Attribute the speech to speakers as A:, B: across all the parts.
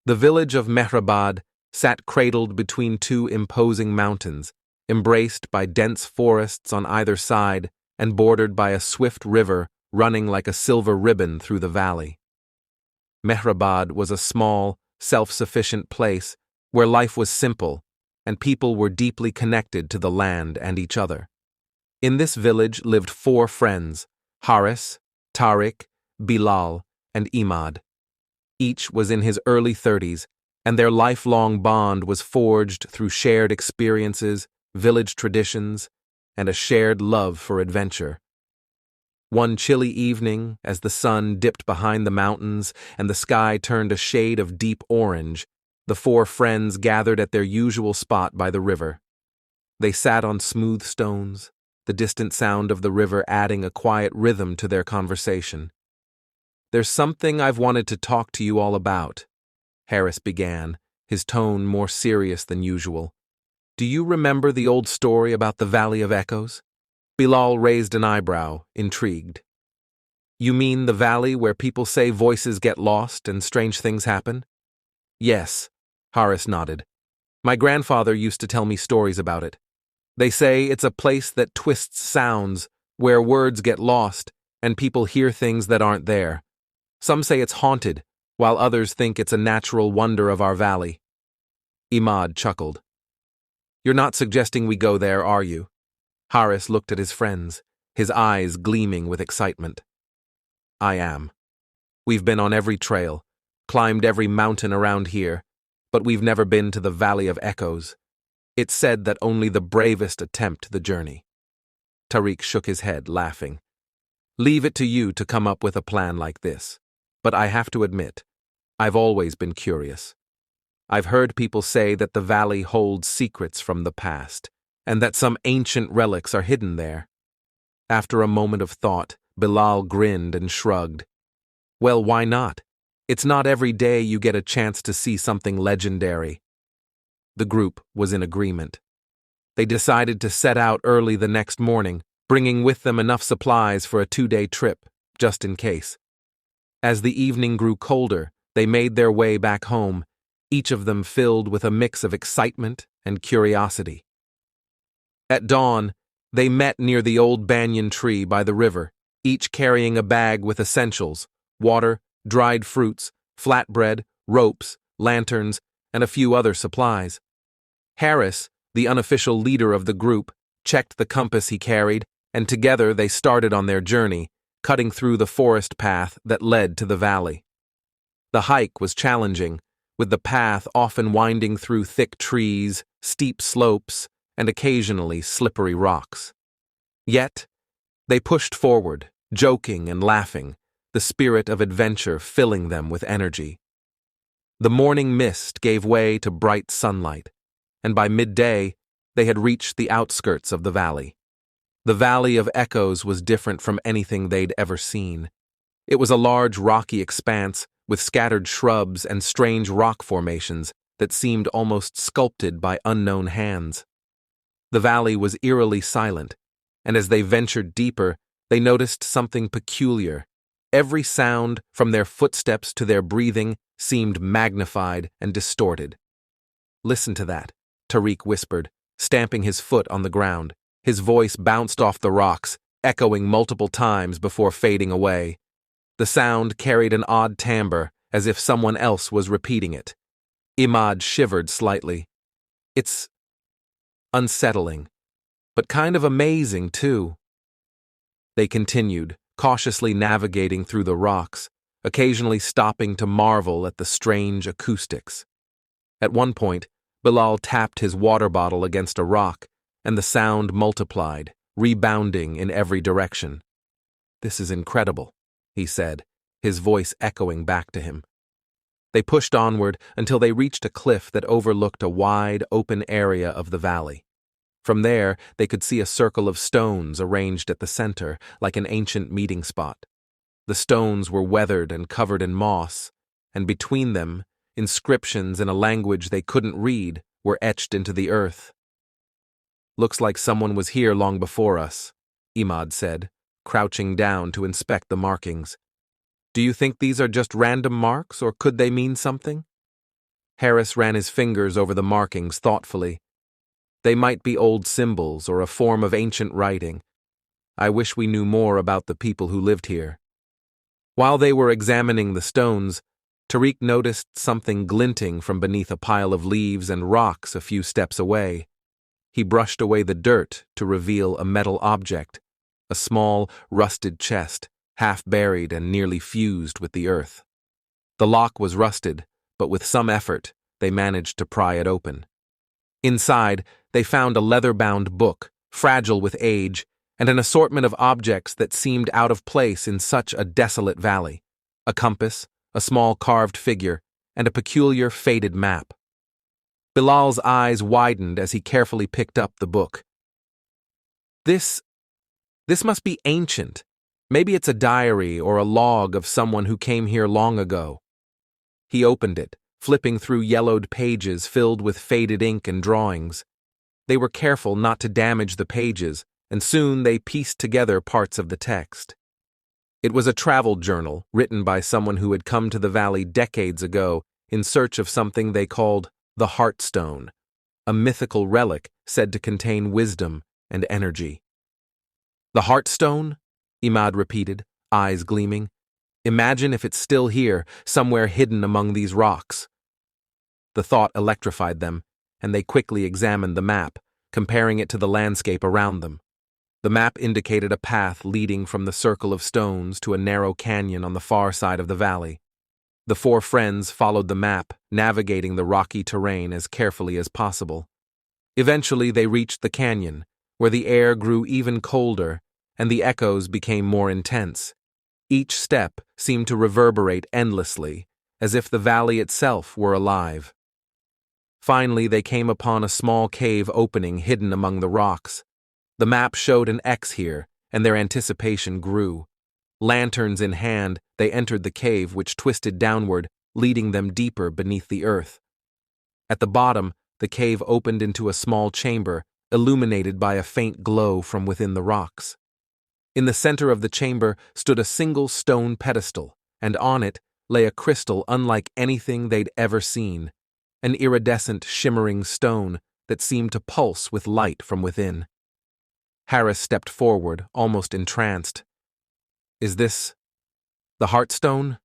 A: The village of Mehrabad sat cradled between two imposing mountains, embraced by dense forests on either side and bordered by a swift river running like a silver ribbon through the valley. Mehrabad was a small, self-sufficient place where life was simple and people were deeply connected to the land and each other. In this village lived 4 friends, Haris, Tariq, Bilal, and Imad. Each was in his early 30s, and their lifelong bond was forged through shared experiences, village traditions, and a shared love for adventure. One chilly evening, as the sun dipped behind the mountains and the sky turned a shade of deep orange, the 4 friends gathered at their usual spot by the river. They sat on smooth stones, the distant sound of the river adding a quiet rhythm to their conversation. "There's something I've wanted to talk to you all about," Haris began, his tone more serious than usual. "Do you remember the old story about the Valley of Echoes?" Bilal raised an eyebrow, intrigued. "You mean the valley where people say voices get lost and strange things happen?" "Yes," Haris nodded. "My grandfather used to tell me stories about it. They say it's a place that twists sounds, where words get lost, and people hear things that aren't there. Some say it's haunted, while others think it's a natural wonder of our valley." Imad chuckled. "You're not suggesting we go there, are you?" Haris looked at his friends, his eyes gleaming with excitement. "I am. We've been on every trail, climbed every mountain around here, but we've never been to the Valley of Echoes. It's said that only the bravest attempt the journey." Tariq shook his head, laughing. "Leave it to you to come up with a plan like this, but I have to admit, I've always been curious. I've heard people say that the valley holds secrets from the past, and that some ancient relics are hidden there." After a moment of thought, Bilal grinned and shrugged. "Well, why not? It's not every day you get a chance to see something legendary." The group was in agreement. They decided to set out early the next morning, bringing with them enough supplies for a 2-day trip, just in case. As the evening grew colder, they made their way back home, each of them filled with a mix of excitement and curiosity. At dawn, they met near the old banyan tree by the river, each carrying a bag with essentials: water, dried fruits, flatbread, ropes, lanterns, and a few other supplies. Haris, the unofficial leader of the group, checked the compass he carried, and together they started on their journey, cutting through the forest path that led to the valley. The hike was challenging, with the path often winding through thick trees, steep slopes, and occasionally slippery rocks. Yet, they pushed forward, joking and laughing, the spirit of adventure filling them with energy. The morning mist gave way to bright sunlight, and by midday, they had reached the outskirts of the valley. The Valley of Echoes was different from anything they'd ever seen. It was a large rocky expanse with scattered shrubs and strange rock formations that seemed almost sculpted by unknown hands. The valley was eerily silent, and as they ventured deeper, they noticed something peculiar. Every sound, from their footsteps to their breathing, seemed magnified and distorted. "Listen to that," Tariq whispered, stamping his foot on the ground. His voice bounced off the rocks, echoing multiple times before fading away. The sound carried an odd timbre, as if someone else was repeating it. Imad shivered slightly. "It's unsettling, but kind of amazing, too." They continued, cautiously navigating through the rocks, occasionally stopping to marvel at the strange acoustics. At one point, Bilal tapped his water bottle against a rock, and the sound multiplied, rebounding in every direction. "This is incredible," he said, his voice echoing back to him. They pushed onward until they reached a cliff that overlooked a wide, open area of the valley. From there, they could see a circle of stones arranged at the center, like an ancient meeting spot. The stones were weathered and covered in moss, and between them, inscriptions in a language they couldn't read were etched into the earth. "Looks like someone was here long before us," Imad said, crouching down to inspect the markings. "Do you think these are just random marks, or could they mean something?" Harris ran his fingers over the markings thoughtfully. They might be old symbols or a form of ancient writing. I wish we knew more about the people who lived here. While they were examining the stones, Tariq noticed something glinting from beneath a pile of leaves and rocks a few steps away. He brushed away the dirt to reveal a metal object, a small, rusted chest, half buried and nearly fused with the earth. The lock was rusted, but with some effort, they managed to pry it open. Inside, they found a leather-bound book, fragile with age, and an assortment of objects that seemed out of place in such a desolate valley: a compass, a small carved figure, and a peculiar faded map. Bilal's eyes widened as he carefully picked up the book. This must be ancient. Maybe it's a diary or a log of someone who came here long ago. He opened it, flipping through yellowed pages filled with faded ink and drawings. They were careful not to damage the pages, and soon they pieced together parts of the text. It was a travel journal written by someone who had come to the valley decades ago in search of something they called the Heartstone, a mythical relic said to contain wisdom and energy. The Heartstone? Imad repeated, eyes gleaming. Imagine if it's still here, somewhere hidden among these rocks. The thought electrified them, and they quickly examined the map, comparing it to the landscape around them. The map indicated a path leading from the circle of stones to a narrow canyon on the far side of the valley. The four friends followed the map, navigating the rocky terrain as carefully as possible. Eventually they reached the canyon, where the air grew even colder and the echoes became more intense. Each step seemed to reverberate endlessly, as if the valley itself were alive. Finally they came upon a small cave opening hidden among the rocks. The map showed an X here, and their anticipation grew. Lanterns in hand, they entered the cave, which twisted downward, leading them deeper beneath the earth. At the bottom, the cave opened into a small chamber, illuminated by a faint glow from within the rocks. In the center of the chamber stood a single stone pedestal, and on it lay a crystal unlike anything they'd ever seen, an iridescent, shimmering stone that seemed to pulse with light from within. Harris stepped forward, almost entranced. Is this the Heartstone?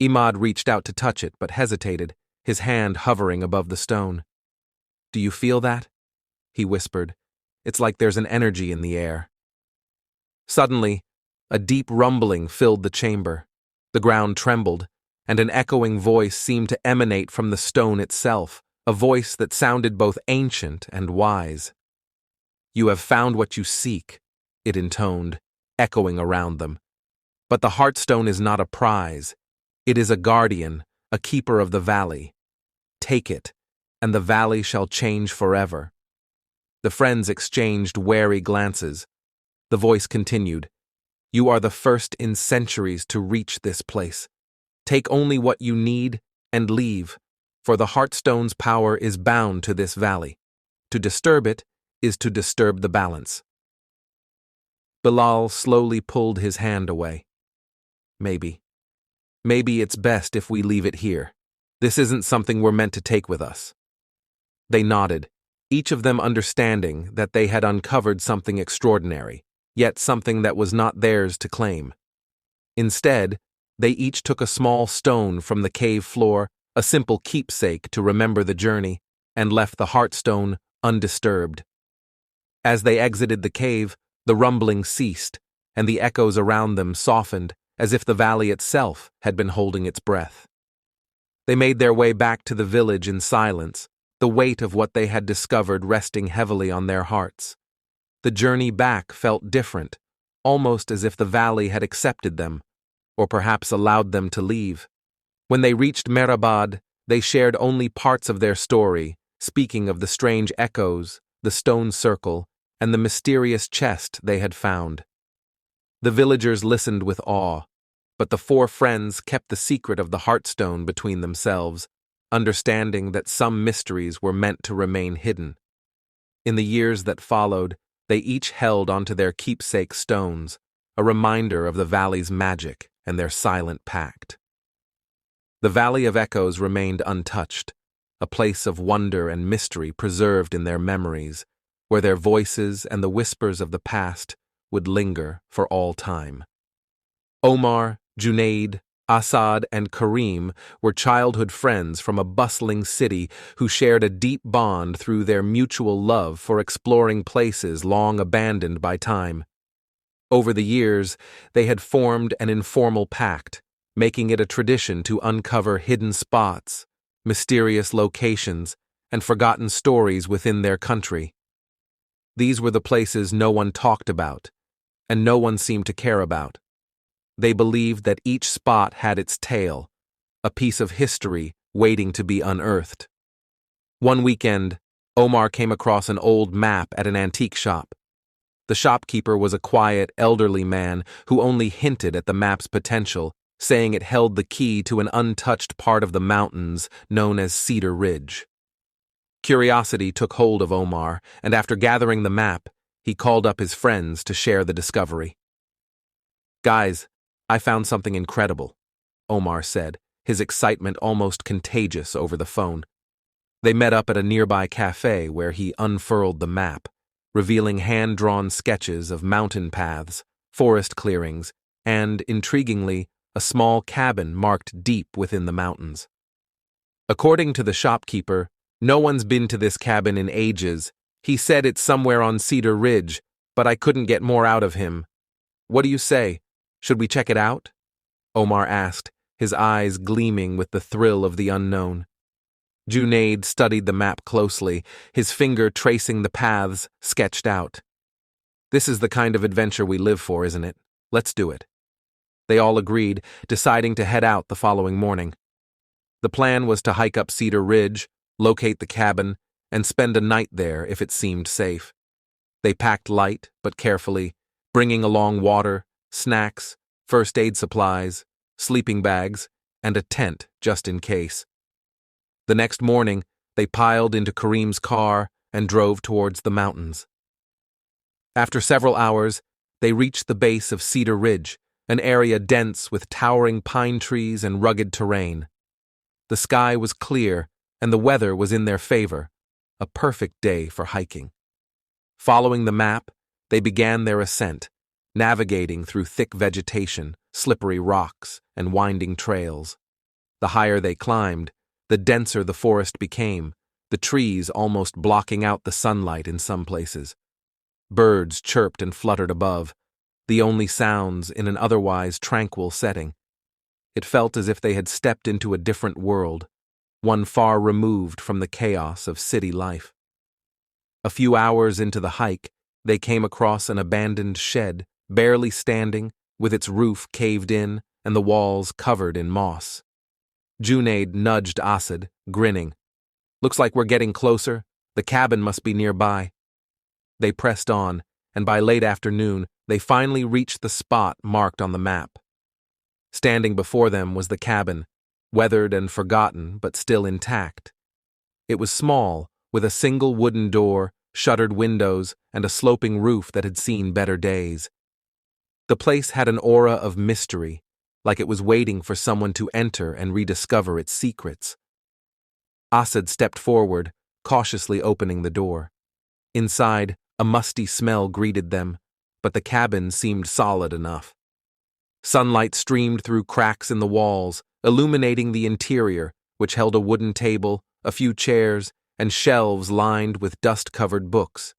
A: Imad reached out to touch it, but hesitated, his hand hovering above the stone. Do you feel that? He whispered. It's like there's an energy in the air. Suddenly, a deep rumbling filled the chamber. The ground trembled, and an echoing voice seemed to emanate from the stone itself, a voice that sounded both ancient and wise. You have found what you seek, it intoned, echoing around them. But the Heartstone is not a prize. It is a guardian, a keeper of the valley. Take it, and the valley shall change forever. The friends exchanged wary glances. The voice continued, You are the first in centuries to reach this place. Take only what you need and leave, for the Heartstone's power is bound to this valley. To disturb it is to disturb the balance. Bilal slowly pulled his hand away. Maybe it's best if we leave it here. This isn't something we're meant to take with us. They nodded, each of them understanding that they had uncovered something extraordinary, yet something that was not theirs to claim. Instead, they each took a small stone from the cave floor, a simple keepsake to remember the journey, and left the Heartstone undisturbed. As they exited the cave, the rumbling ceased, and the echoes around them softened, as if the valley itself had been holding its breath. They made their way back to the village in silence, the weight of what they had discovered resting heavily on their hearts. The journey back felt different, almost as if the valley had accepted them, or perhaps allowed them to leave. When they reached Mehrabad, they shared only parts of their story, speaking of the strange echoes, the stone circle, and the mysterious chest they had found. The villagers listened with awe, but the four friends kept the secret of the Heartstone between themselves, understanding that some mysteries were meant to remain hidden. In the years that followed, they each held onto their keepsake stones, a reminder of the valley's magic and their silent pact. The Valley of Echoes remained untouched, a place of wonder and mystery preserved in their memories, where their voices and the whispers of the past would linger for all time. Omar, Junaid, Asad, and Karim were childhood friends from a bustling city who shared a deep bond through their mutual love for exploring places long abandoned by time. Over the years, they had formed an informal pact, making it a tradition to uncover hidden spots, mysterious locations, and forgotten stories within their country. These were the places no one talked about, and no one seemed to care about. They believed that each spot had its tale, a piece of history waiting to be unearthed. One weekend, Omar came across an old map at an antique shop. The shopkeeper was a quiet, elderly man who only hinted at the map's potential, saying it held the key to an untouched part of the mountains known as Cedar Ridge. Curiosity took hold of Omar, and after gathering the map, he called up his friends to share the discovery. "Guys, I found something incredible," Omar said, his excitement almost contagious over the phone. They met up at a nearby cafe where he unfurled the map, revealing hand-drawn sketches of mountain paths, forest clearings, and, intriguingly, a small cabin marked deep within the mountains. According to the shopkeeper, "No one's been to this cabin in ages. He said it's somewhere on Cedar Ridge, but I couldn't get more out of him. What do you say? Should we check it out?" Omar asked, his eyes gleaming with the thrill of the unknown. Junaid studied the map closely, his finger tracing the paths sketched out. "This is the kind of adventure we live for, isn't it? Let's do it." They all agreed, deciding to head out the following morning. The plan was to hike up Cedar Ridge, locate the cabin, and spend a night there if it seemed safe. They packed light but carefully, bringing along water, snacks, first aid supplies, sleeping bags, and a tent just in case. The next morning, they piled into Karim's car and drove towards the mountains. After several hours, they reached the base of Cedar Ridge, an area dense with towering pine trees and rugged terrain. The sky was clear, and the weather was in their favor, a perfect day for hiking. Following the map, they began their ascent, navigating through thick vegetation, slippery rocks, and winding trails. The higher they climbed, the denser the forest became, the trees almost blocking out the sunlight in some places. Birds chirped and fluttered above, the only sounds in an otherwise tranquil setting. It felt as if they had stepped into a different world, one far removed from the chaos of city life. A few hours into the hike, they came across an abandoned shed, barely standing, with its roof caved in and the walls covered in moss. Junaid nudged Asad, grinning. "Looks like we're getting closer. The cabin must be nearby." They pressed on, and by late afternoon, they finally reached the spot marked on the map. Standing before them was the cabin, weathered and forgotten but still intact. It was small, with a single wooden door, shuttered windows, and a sloping roof that had seen better days. The place had an aura of mystery, like it was waiting for someone to enter and rediscover its secrets. Asad stepped forward, cautiously opening the door. Inside, a musty smell greeted them, but the cabin seemed solid enough. Sunlight streamed through cracks in the walls, illuminating the interior, which held a wooden table, a few chairs, and shelves lined with dust-covered books.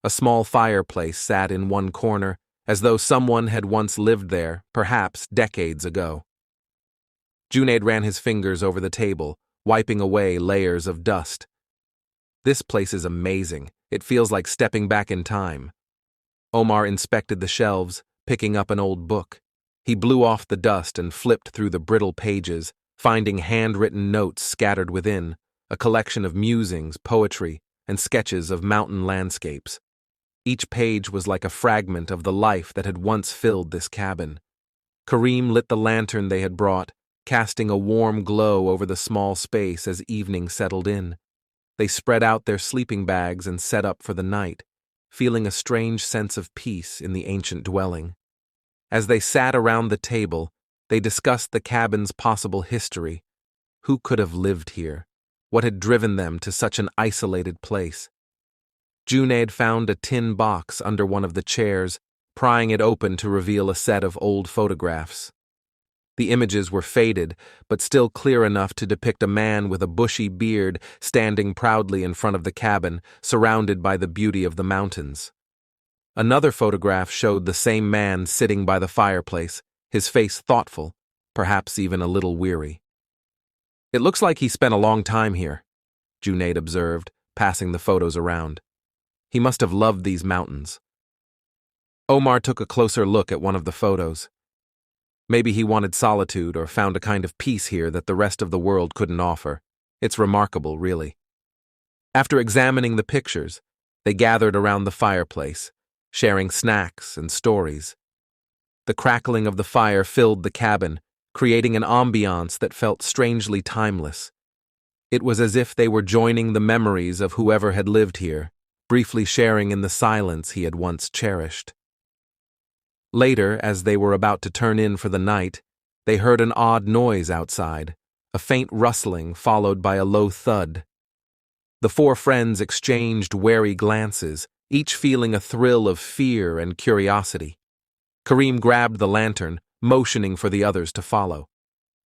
A: A small fireplace sat in one corner, as though someone had once lived there, perhaps decades ago. Junaid ran his fingers over the table, wiping away layers of dust. "This place is amazing. It feels like stepping back in time." Omar inspected the shelves, picking up an old book. He blew off the dust and flipped through the brittle pages, finding handwritten notes scattered within, a collection of musings, poetry, and sketches of mountain landscapes. Each page was like a fragment of the life that had once filled this cabin. Karim lit the lantern they had brought, casting a warm glow over the small space as evening settled in. They spread out their sleeping bags and set up for the night, feeling a strange sense of peace in the ancient dwelling. As they sat around the table, they discussed the cabin's possible history. Who could have lived here? What had driven them to such an isolated place? Junaid found a tin box under one of the chairs, prying it open to reveal a set of old photographs. The images were faded, but still clear enough to depict a man with a bushy beard standing proudly in front of the cabin, surrounded by the beauty of the mountains. Another photograph showed the same man sitting by the fireplace, his face thoughtful, perhaps even a little weary. "It looks like he spent a long time here," Junaid observed, passing the photos around. "He must have loved these mountains." Omar took a closer look at one of the photos. Maybe he wanted solitude or found a kind of peace here that the rest of the world couldn't offer. It's remarkable, really. After examining the pictures, they gathered around the fireplace, sharing snacks and stories. The crackling of the fire filled the cabin, creating an ambiance that felt strangely timeless. It was as if they were joining the memories of whoever had lived here, briefly sharing in the silence he had once cherished. Later, as they were about to turn in for the night, they heard an odd noise outside, a faint rustling followed by a low thud. The four friends exchanged wary glances, each feeling a thrill of fear and curiosity. Kareem grabbed the lantern, motioning for the others to follow.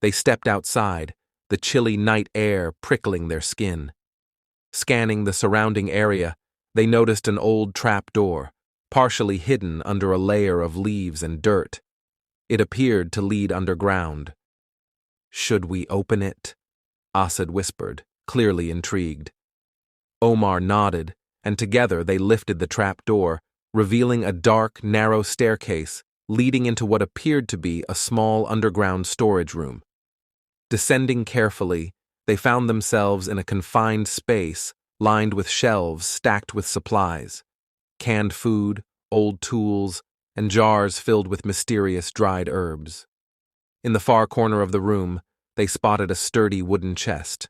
A: They stepped outside, the chilly night air prickling their skin. Scanning the surrounding area, they noticed an old trap door, partially hidden under a layer of leaves and dirt. It appeared to lead underground. "Should we open it?" Asad whispered, clearly intrigued. Omar nodded, and together they lifted the trap door, revealing a dark, narrow staircase leading into what appeared to be a small underground storage room. Descending carefully, they found themselves in a confined space lined with shelves stacked with supplies. Canned food, old tools, and jars filled with mysterious dried herbs. In the far corner of the room, they spotted a sturdy wooden chest.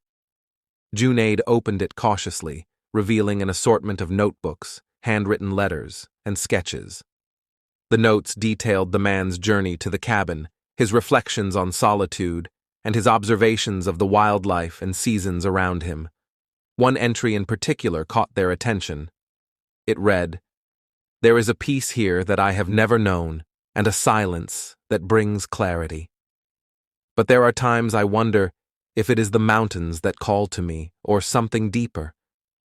A: Junaid opened it cautiously, revealing an assortment of notebooks, handwritten letters, and sketches. The notes detailed the man's journey to the cabin, his reflections on solitude, and his observations of the wildlife and seasons around him. One entry in particular caught their attention. It read, "There is a peace here that I have never known, and a silence that brings clarity. But there are times I wonder if it is the mountains that call to me, or something deeper,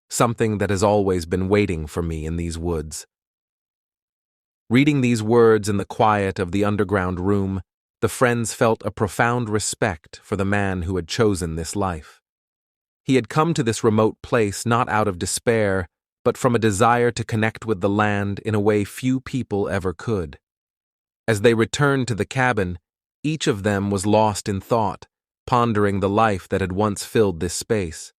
A: something that has always been waiting for me in these woods." Reading these words in the quiet of the underground room, the friends felt a profound respect for the man who had chosen this life. He had come to this remote place not out of despair, but from a desire to connect with the land in a way few people ever could. As they returned to the cabin, each of them was lost in thought, pondering the life that had once filled this space.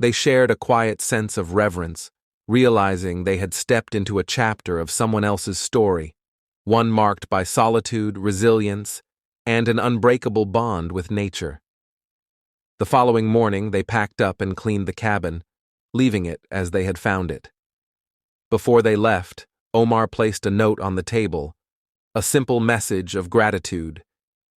A: They shared a quiet sense of reverence, realizing they had stepped into a chapter of someone else's story, one marked by solitude, resilience, and an unbreakable bond with nature. The following morning, they packed up and cleaned the cabin, leaving it as they had found it. Before they left, Omar placed a note on the table, a simple message of gratitude,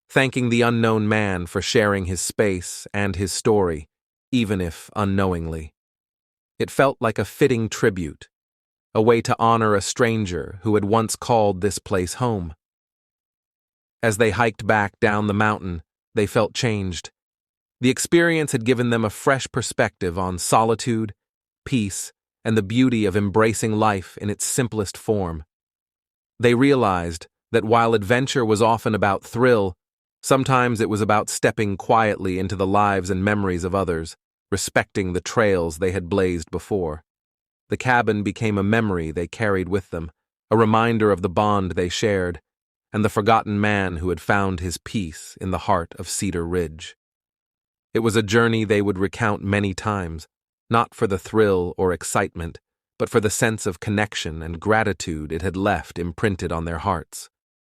A: thanking the unknown man for sharing his space and his story, even if unknowingly. It felt like a fitting tribute, a way to honor a stranger who had once called this place home. As they hiked back down the mountain, they felt changed. The experience had given them a fresh perspective on solitude, peace, and the beauty of embracing life in its simplest form. They realized that while adventure was often about thrill, sometimes it was about stepping quietly into the lives and memories of others, respecting the trails they had blazed before. The cabin became a memory they carried with them, a reminder of the bond they shared, and the forgotten man who had found his peace in the heart of Cedar Ridge. It was a journey they would recount many times, not for the thrill or excitement, but for the sense of connection and gratitude it had left imprinted on their hearts.